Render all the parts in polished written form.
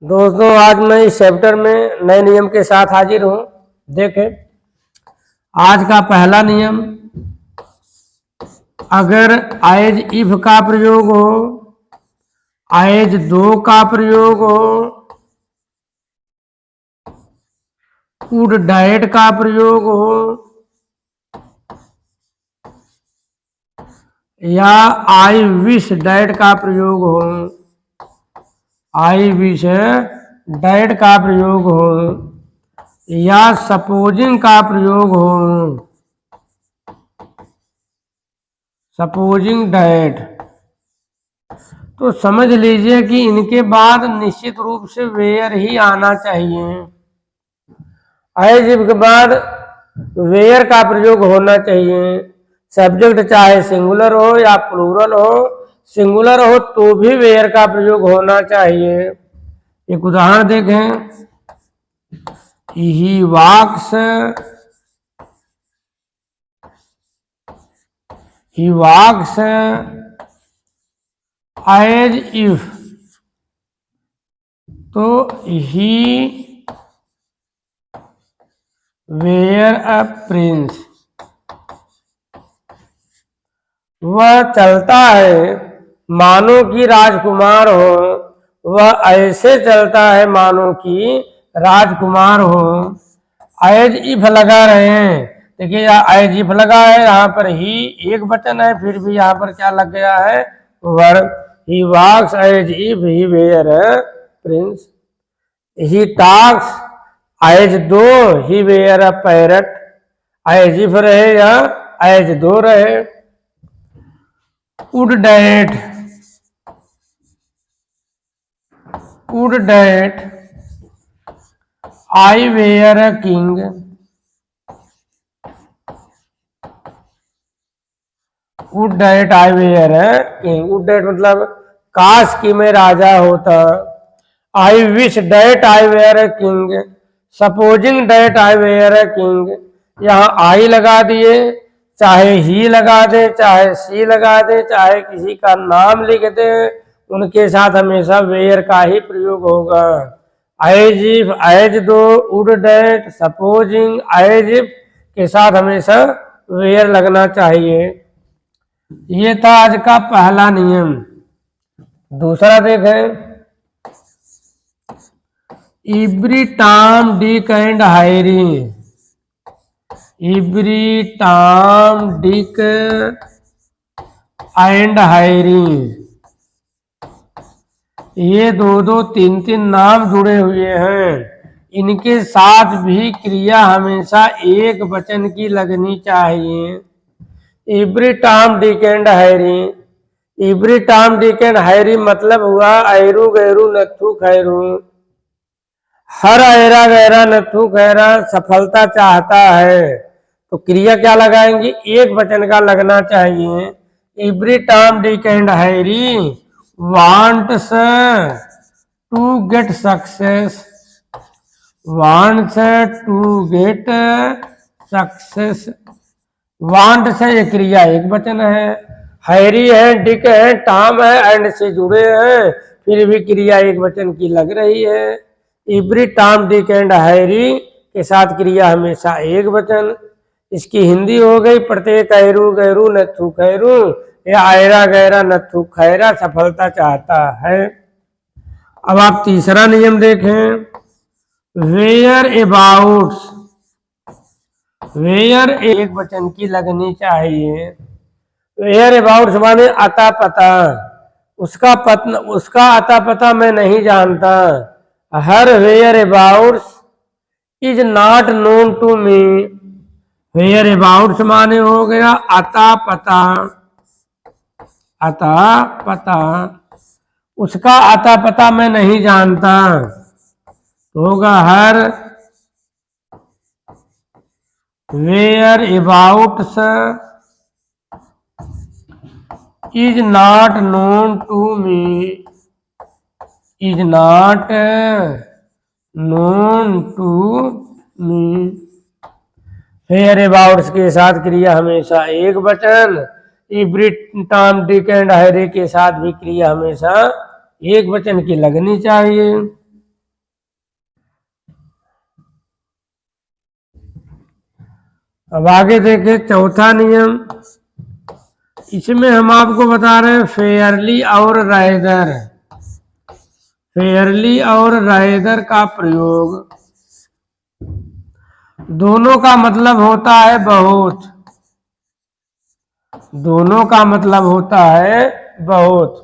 दोस्तों आज मैं इस चैप्टर में नए नियम के साथ हाजिर हूं। देखें, आज का पहला नियम, अगर एज इफ का प्रयोग हो, एज दो का प्रयोग हो, वुड डाइट का प्रयोग हो या आई विश डाइट का प्रयोग हो, आई विश डाइट का प्रयोग हो या सपोजिंग का प्रयोग हो, सपोजिंग डाइट, तो समझ लीजिए कि इनके बाद निश्चित रूप से वेयर ही आना चाहिए। एज इफ के बाद वेयर का प्रयोग होना चाहिए। सब्जेक्ट चाहे सिंगुलर हो या प्लूरल हो, सिंगुलर हो तो भी वेयर का प्रयोग होना चाहिए। एक उदाहरण देखें, ही वॉक्स, he walks as if, तो he wear a prince, वह चलता है मानो कि राजकुमार हो, वह ऐसे चलता है मानो कि राजकुमार हो। एज इफ लगा रहे हैं, देखिए एज इफ लगा है, यहाँ पर ही एक वचन है, फिर भी यहाँ पर क्या लग गया है, verb. He walks as if he were prince, he talks as though he were a parrot, as if रहे या एज दो रहे। Would that, would that I were a king, would that I were a king, would that मतलब काश कि मैं राजा होता। I wish that I were a king, supposing that I were a king, यहाँ I लगा दिए, चाहे ही लगा दे, चाहे सी लगा दे, चाहे किसी का नाम लिख दे, उनके साथ हमेशा वेयर का ही प्रयोग होगा। As if, as though, would that, supposing, as if के साथ हमेशा वेयर लगना चाहिए। ये था आज का पहला नियम। दूसरा देखें, every time Dick and Harry, every time Dick and Harry, ये दो दो तीन तीन नाम जुड़े हुए हैं, इनके साथ भी क्रिया हमेशा एक वचन की लगनी चाहिए। Every time Dick and Harry, every time Dick and Harry मतलब हुआ ऐरू गैरू नथु खैरू, हर ऐरा गैरा नथु खैरा सफलता चाहता है, तो क्रिया क्या लगाएंगे, एक वचन का लगना चाहिए। Every time Dick and Harry wants to get success, wants to get success, want से ये क्रिया एक वचन है, हैरी है, डिक है, टॉम है, एंड से जुड़े हैं, फिर भी क्रिया एक वचन की लग रही है। Every Tom Dick and Harry के साथ क्रिया हमेशा एक वचन। इसकी हिंदी हो गई, प्रत्येक ऐरू गैरू नथु खैरू या ऐरा गैरा नथु खैरा सफलता चाहता है। अब आप तीसरा नियम देखें, वेयर अबाउट्स, वेयर एक वचन की लगनी चाहिए। वेयर अबाउट्स माने अता पता, उसका अता पता मैं नहीं जानता। Her whereabouts is not known to me, whereabouts माने हो गया अता पता, अता पता, उसका अता पता मैं नहीं जानता, तो होगा her whereabouts is not known to me, is not known to me. Whereabouts के साथ क्रिया हमेशा एक वचन, every time Dick and Harry के साथ भी क्रिया हमेशा एक वचन की लगनी चाहिए। अब आगे देखें चौथा नियम। इसमें हम आपको बता रहे हैं फेयरली और राइदर। फेयरली और राइदर का प्रयोग दोनों का मतलब होता है बहुत। दोनों का मतलब होता है बहुत।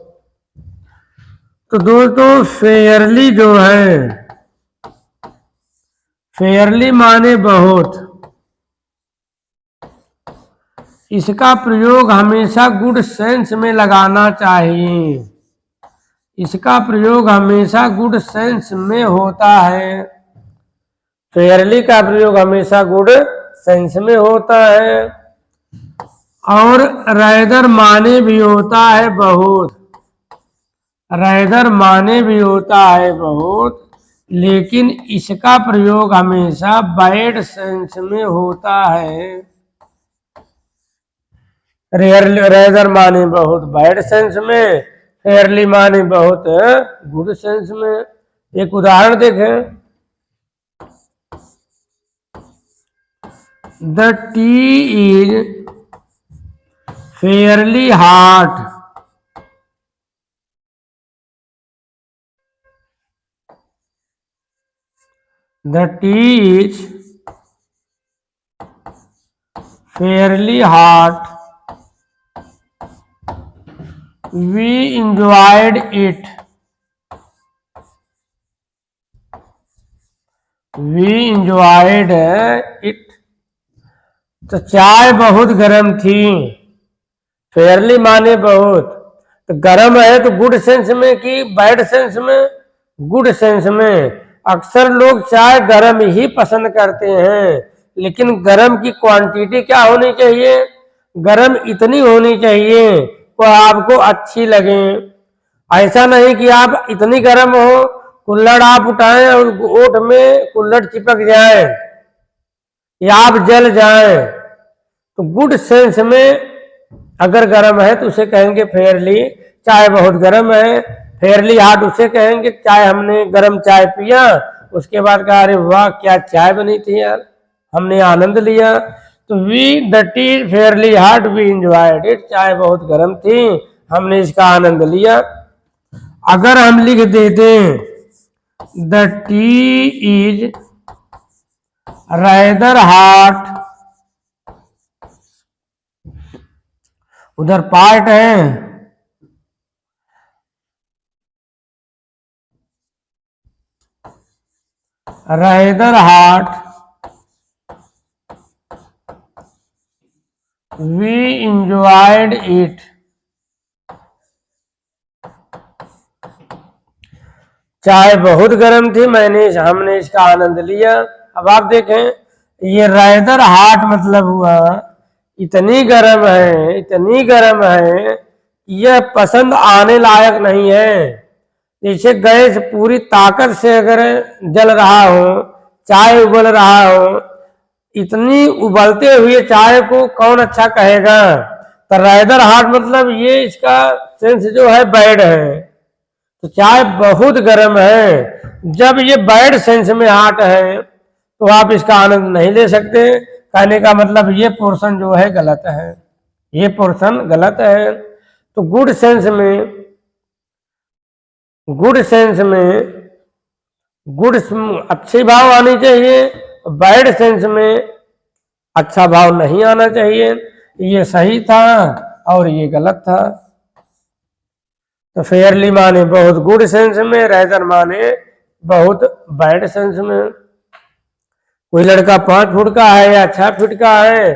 तो दोस्तों फेयरली जो है, फेयरली माने बहुत, इसका प्रयोग हमेशा गुड सेंस में लगाना चाहिए। इसका प्रयोग हमेशा गुड सेंस में होता है। फेयरली का प्रयोग हमेशा गुड सेंस में होता है। और राइदर माने भी होता है बहुत। राइदर माने भी होता है बहुत, लेकिन इसका प्रयोग हमेशा बैड सेंस में होता है। रेदर माने बहुत बैड सेंस में, फेयरली माने बहुत गुड सेंस में। एक उदाहरण देखें। The tea is fairly hot. The tea is fairly hot. We enjoyed it. We enjoyed it. तो चाय बहुत गर्म थी। फेयरली माने बहुत, तो गर्म है तो गुड सेंस में कि बैड सेंस में? गुड सेंस में। अक्सर लोग चाय गर्म ही पसंद करते हैं, लेकिन गर्म की क्वांटिटी क्या होनी चाहिए? गर्म इतनी होनी चाहिए वो आपको अच्छी लगे। ऐसा नहीं कि आप इतनी गर्म हो, कुल्हड़ आप उठाएं और ओठ में कुल्हड़ चिपक जाए या आप जल जाए। तो गुड सेंस में अगर गर्म है तो उसे कहेंगे फेयरली। चाय बहुत गर्म है, फेयरली हॉट उसे कहेंगे चाय हमने गर्म चाय पिया, उसके बाद कहा अरे वाह क्या चाय बनी थी यार, हमने आनंद लिया। तो we the tea fairly hot we enjoyed it. चाय बहुत गर्म थी, हमने इसका आनंद लिया। अगर हम लिख देते the tea is rather hot, उधर पार्ट है, rather hot we enjoyed it. चाय बहुत गर्म थी, हमने इसका आनंद लिया। अब आप देखें ये रादर हॉट मतलब हुआ इतनी गर्म है, इतनी गर्म है, यह पसंद आने लायक नहीं है। जैसे गैस पूरी ताकत से अगर जल रहा हो, चाय उबल रहा हो, इतनी उबलते हुए चाय को कौन अच्छा कहेगा? तो रादर हॉट मतलब ये इसका सेंस जो है बैड है। तो चाय बहुत गर्म है, जब ये बैड सेंस में हॉट है तो आप इसका आनंद नहीं ले सकते। कहने का मतलब ये पोर्शन जो है गलत है, ये पोर्शन गलत है। तो गुड सेंस में, गुड सेंस में गुड अच्छी भाव आनी चाहिए, बैड सेंस में अच्छा भाव नहीं आना चाहिए। ये सही था और ये गलत था। तो फेयरली माने बहुत गुड सेंस में, रादर माने बहुत बैड सेंस में। कोई लड़का 5 फुट का है या 6 फीट का है